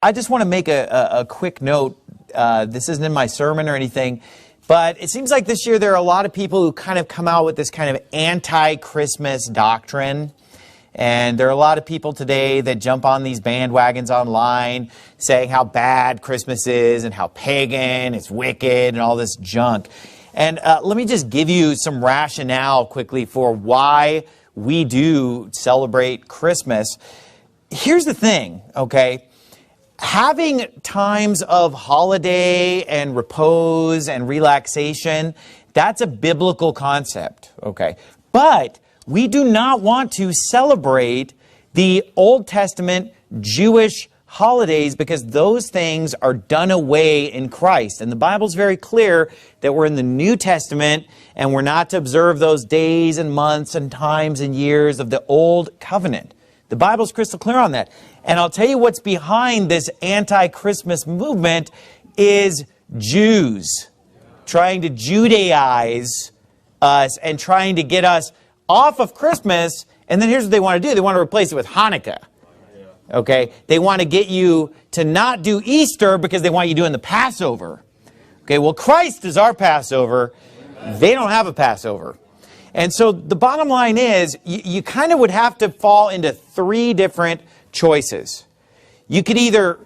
I just want to make a quick note. This isn't in my sermon or anything, but it seems like this year there are a lot of people who kind of come out with this kind of anti-Christmas doctrine. And there are a lot of people today that jump on these bandwagons online saying how bad Christmas is and how pagan, it's wicked, and all this junk. And let me just give you some rationale quickly for why we do celebrate Christmas. Here's the thing, okay? Having times of holiday and repose and relaxation, that's a biblical concept, okay? But we do not want to celebrate the Old Testament Jewish holidays because those things are done away in Christ. And the Bible's very clear that we're in the New Testament and we're not to observe those days and months and times and years of the Old Covenant. The Bible's crystal clear on that. And I'll tell you what's behind this anti-Christmas movement is Jews trying to Judaize us and trying to get us off of Christmas. And then here's what they want to do. They want to replace it with Hanukkah. Okay? They want to get you to not do Easter because they want you doing the Passover. Okay, well, Christ is our Passover. They don't have a Passover. And so the bottom line is you kind of would have to fall into three different choices. You could either,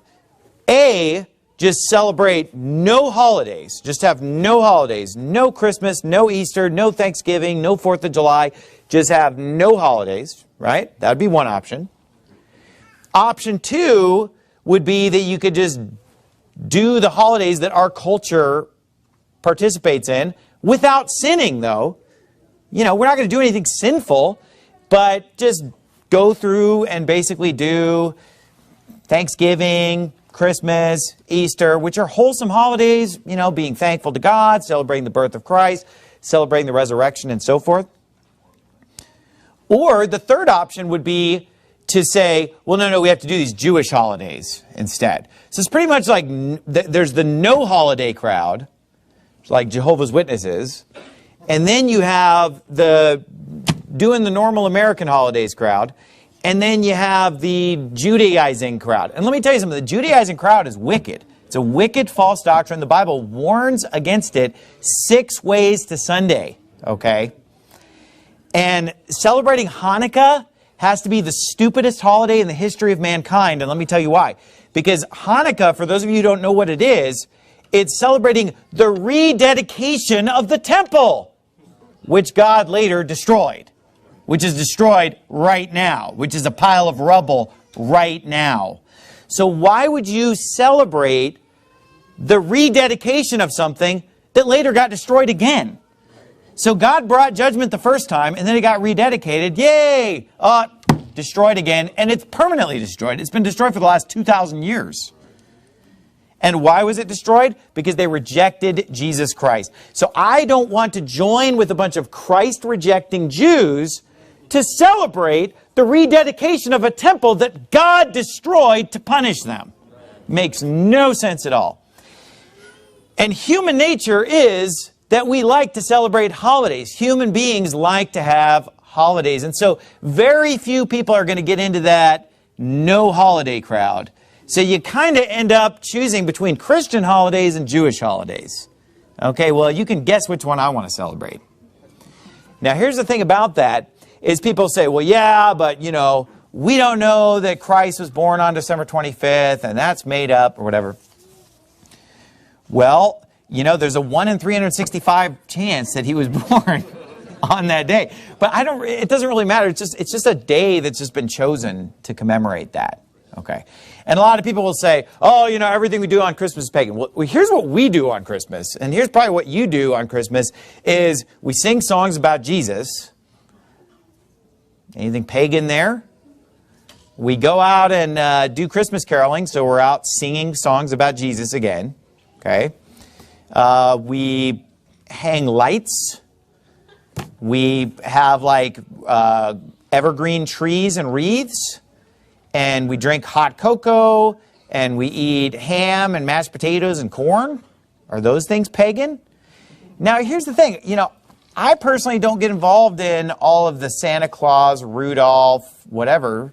A, just celebrate no holidays, just have no holidays, no Christmas, no Easter, no Thanksgiving, no 4th of July, just have no holidays, right? That would be one option. Option two would be that you could just do the holidays that our culture participates in without sinning, though. You know, we're not going to do anything sinful, but just go through and basically do Thanksgiving, Christmas, Easter, which are wholesome holidays, you know, being thankful to God, celebrating the birth of Christ, celebrating the resurrection, and so forth. Or the third option would be to say, well, no, we have to do these Jewish holidays instead. So it's pretty much like there's the no holiday crowd, like Jehovah's Witnesses, and then you have the doing the normal American holidays crowd, and then you have the Judaizing crowd. And let me tell you something, the Judaizing crowd is wicked. It's a wicked false doctrine. The Bible warns against it 6 ways to Sunday, okay? And celebrating Hanukkah has to be the stupidest holiday in the history of mankind, and let me tell you why. Because Hanukkah, for those of you who don't know what it is, it's celebrating the rededication of the temple, which God later destroyed, which is destroyed right now, which is a pile of rubble right now. So why would you celebrate the rededication of something that later got destroyed again? So God brought judgment the first time, and then it got rededicated. Yay! Destroyed again, and it's permanently destroyed. It's been destroyed for the last 2,000 years. And why was it destroyed? Because they rejected Jesus Christ. So I don't want to join with a bunch of Christ-rejecting Jews to celebrate the rededication of a temple that God destroyed to punish them. Makes no sense at all. And human nature is that we like to celebrate holidays. Human beings like to have holidays. And so very few people are going to get into that no holiday crowd. So you kind of end up choosing between Christian holidays and Jewish holidays. Okay, well, you can guess which one I want to celebrate. Now, here's the thing about that, is people say, well, yeah, but, you know, we don't know that Christ was born on December 25th, and that's made up, or whatever. Well, you know, there's a 1 in 365 chance that he was born on that day. But it doesn't really matter. It's just a day that's just been chosen to commemorate that. Okay. And a lot of people will say, oh, you know, everything we do on Christmas is pagan. Well, here's what we do on Christmas. And here's probably what you do on Christmas is we sing songs about Jesus. Anything pagan there? We go out and do Christmas caroling. So we're out singing songs about Jesus again. Okay. We hang lights. We have like evergreen trees and wreaths. And we drink hot cocoa, and we eat ham and mashed potatoes and corn. Are those things pagan? Now, here's the thing. You know, I personally don't get involved in all of the Santa Claus, Rudolph, whatever.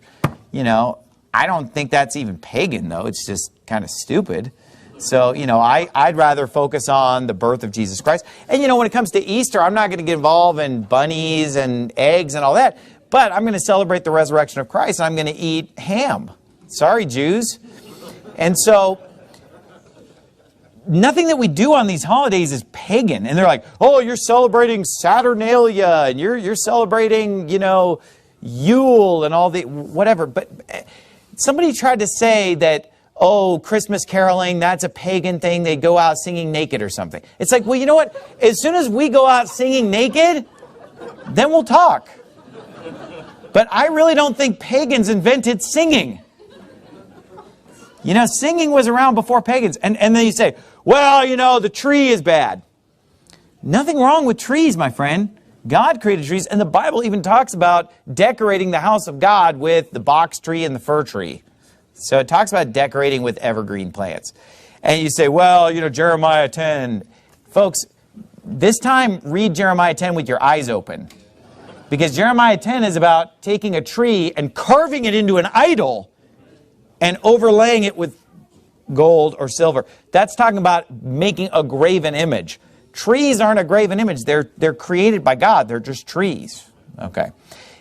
You know, I don't think that's even pagan, though. It's just kind of stupid. So, I'd rather focus on the birth of Jesus Christ. And, when it comes to Easter, I'm not going to get involved in bunnies and eggs and all that. But I'm going to celebrate the resurrection of Christ, and I'm going to eat ham. Sorry, Jews. And so, nothing that we do on these holidays is pagan. And they're like, oh, you're celebrating Saturnalia, and you're celebrating, Yule and all the whatever. But somebody tried to say that, oh, Christmas caroling, that's a pagan thing. They go out singing naked or something. It's like, well, you know what? As soon as we go out singing naked, then we'll talk. But I really don't think pagans invented singing. Singing was around before pagans. And then you say, well, the tree is bad. Nothing wrong with trees, my friend. God created trees, and the Bible even talks about decorating the house of God with the box tree and the fir tree. So it talks about decorating with evergreen plants. And you say, well, Jeremiah 10. Folks, this time read Jeremiah 10 with your eyes open. Because Jeremiah 10 is about taking a tree and carving it into an idol and overlaying it with gold or silver. That's talking about making a graven image. Trees aren't a graven image. They're created by God. They're just trees. Okay.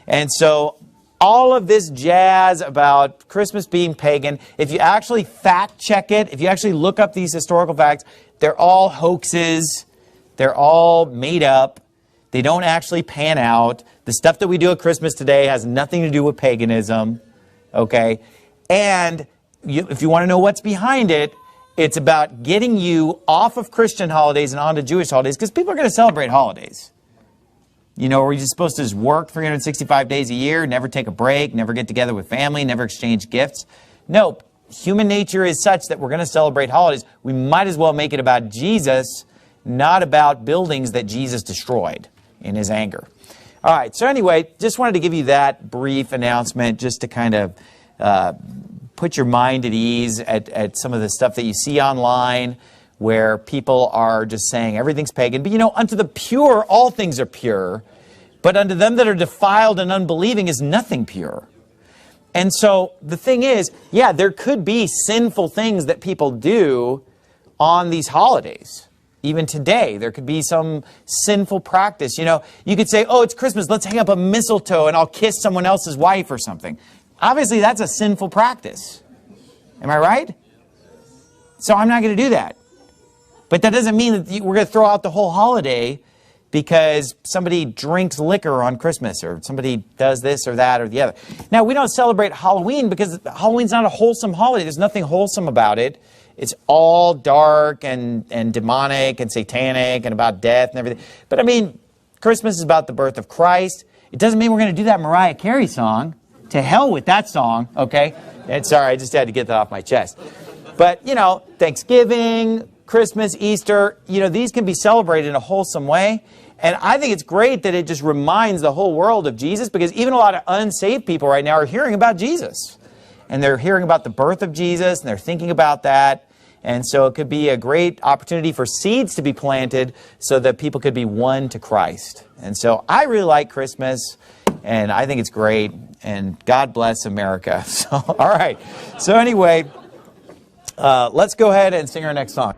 And so all of this jazz about Christmas being pagan, if you actually fact check it, if you actually look up these historical facts, they're all hoaxes. They're all made up. They don't actually pan out. The stuff that we do at Christmas today has nothing to do with paganism. Okay. And if you want to know what's behind it, it's about getting you off of Christian holidays and onto Jewish holidays, because people are going to celebrate holidays. Where you're supposed to just work 365 days a year, never take a break, never get together with family, never exchange gifts. Nope. Human nature is such that we're going to celebrate holidays. We might as well make it about Jesus, not about buildings that Jesus destroyed in his anger. All right. So anyway, just wanted to give you that brief announcement just to kind of put your mind at ease at some of the stuff that you see online where people are just saying everything's pagan. But unto the pure, all things are pure. But unto them that are defiled and unbelieving is nothing pure. And so the thing is, yeah, there could be sinful things that people do on these holidays. Even today, there could be some sinful practice. You could say, oh, it's Christmas, let's hang up a mistletoe and I'll kiss someone else's wife or something. Obviously, that's a sinful practice. Am I right? So I'm not going to do that. But that doesn't mean that we're going to throw out the whole holiday because somebody drinks liquor on Christmas or somebody does this or that or the other. Now, we don't celebrate Halloween because Halloween's not a wholesome holiday. There's nothing wholesome about it. It's all dark and demonic and satanic and about death and everything. But I mean, Christmas is about the birth of Christ. It doesn't mean we're going to do that Mariah Carey song. To hell with that song, okay? And sorry, I just had to get that off my chest. But, Thanksgiving, Christmas, Easter, these can be celebrated in a wholesome way. And I think it's great that it just reminds the whole world of Jesus, because even a lot of unsaved people right now are hearing about Jesus. And they're hearing about the birth of Jesus, and they're thinking about that. And so it could be a great opportunity for seeds to be planted so that people could be won to Christ. And so I really like Christmas, and I think it's great. And God bless America. So, all right. So anyway, let's go ahead and sing our next song.